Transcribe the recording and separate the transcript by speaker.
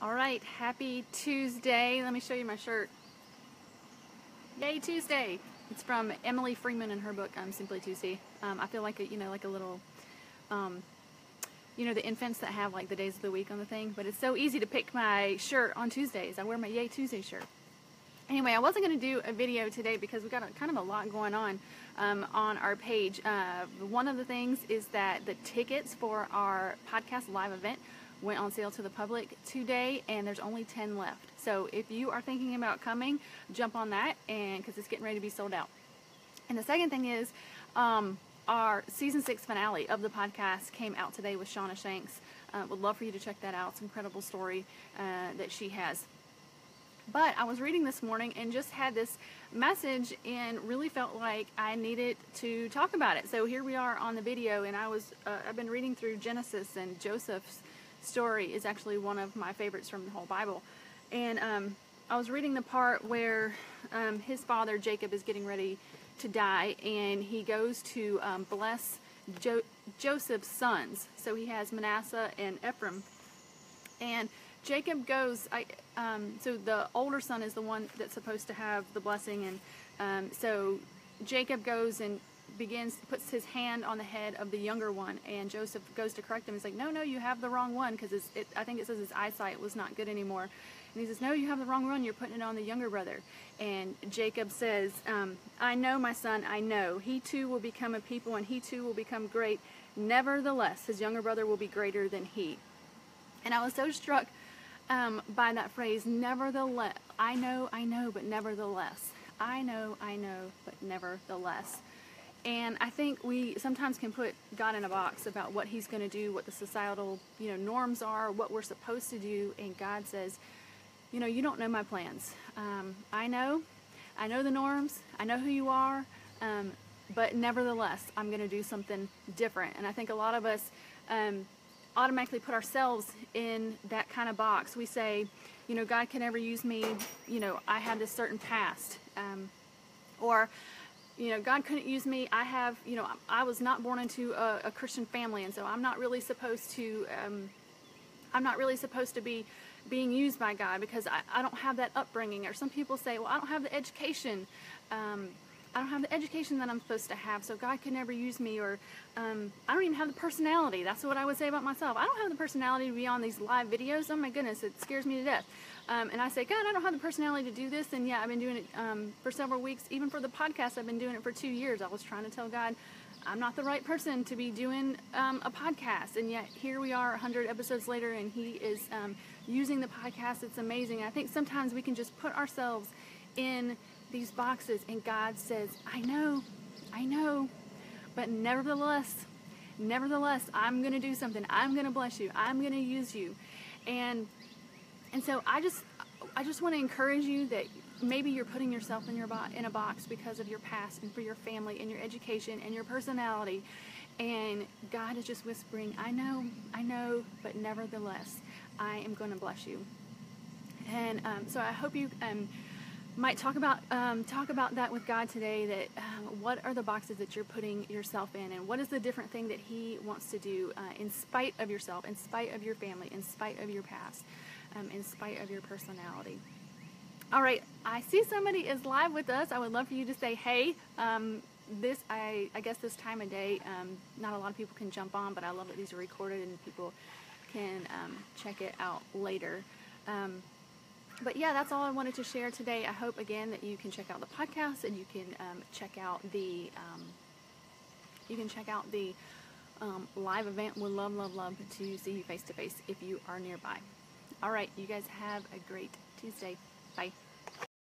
Speaker 1: All right, happy Tuesday. Let me show you my shirt. Yay, Tuesday. It's from Emily Freeman in her book, Simply Tuesday. I feel like like a little, the infants that have like the days of the week on the thing, but it's so easy to pick my shirt on Tuesdays. I wear my Yay Tuesday shirt. Anyway, I wasn't going to do a video today because we've got kind of a lot going on our page. One of the things is that the tickets for our podcast live event went on sale to the public today, and there's only 10 left. So if you are thinking about coming, jump on that, and because it's getting ready to be sold out. And the second thing is our season 6 finale of the podcast came out today with Shauna Shanks. Would love for you to check that out. It's an incredible story that she has. But I was reading this morning and just had this message and really felt like I needed to talk about it. So here we are on the video, and I've been reading through Genesis, and Joseph's story is actually one of my favorites from the whole Bible. And I was reading the part where his father Jacob is getting ready to die, and he goes to bless Joseph's sons. So he has Manasseh and Ephraim, and Jacob goes, so the older son is the one that's supposed to have the blessing, and so Jacob goes and puts his hand on the head of the younger one, and Joseph goes to correct him. He's like, no, you have the wrong one, because I think it says his eyesight was not good anymore. And he says, no, you have the wrong one, you're putting it on the younger brother. And Jacob says, I know, my son, I know. He too will become a people, and he too will become great. Nevertheless, his younger brother will be greater than he. And I was so struck by that phrase, nevertheless. I know, but nevertheless. I know, but nevertheless. And I think we sometimes can put God in a box about what he's going to do, what the societal, norms are, what we're supposed to do. And God says, you don't know my plans. I know the norms. I know who you are. But nevertheless, I'm going to do something different. And I think a lot of us automatically put ourselves in that kind of box. We say, God can never use me. I have this certain past. Or God couldn't use me. I was not born into a Christian family, and so I'm not really supposed to be being used by God because I don't have that upbringing. Or some people say, well, I don't have the education. I don't have the education that I'm supposed to have, so God could never use me. Or I don't even have the personality. That's what I would say about myself. I don't have the personality to be on these live videos. Oh my goodness, it scares me to death. And I say, God, I don't have the personality to do this. And yeah, I've been doing it for several weeks. Even for the podcast, I've been doing it for 2 years. I was trying to tell God, I'm not the right person to be doing a podcast. And yet here we are 100 episodes later, and he is using the podcast. It's amazing. I think sometimes we can just put ourselves in these boxes, and God says, I know, but nevertheless, I'm going to do something. I'm going to bless you. I'm going to use you. And so I just want to encourage you that maybe you're putting yourself in a box because of your past and for your family and your education and your personality. And God is just whispering, I know, but nevertheless, I am going to bless you. And so I hope you might talk about that with God today, that what are the boxes that you're putting yourself in, and what is the different thing that he wants to do in spite of yourself, in spite of your family, in spite of your past, in spite of your personality. All right, I see somebody is live with us. I would love for you to say, hey, I guess this time of day, not a lot of people can jump on, but I love that these are recorded and people can check it out later. But yeah, that's all I wanted to share today. I hope, again, that you can check out the podcast, and you can check out the live event. Would love to see you face to face if you are nearby. All right, you guys have a great Tuesday. Bye.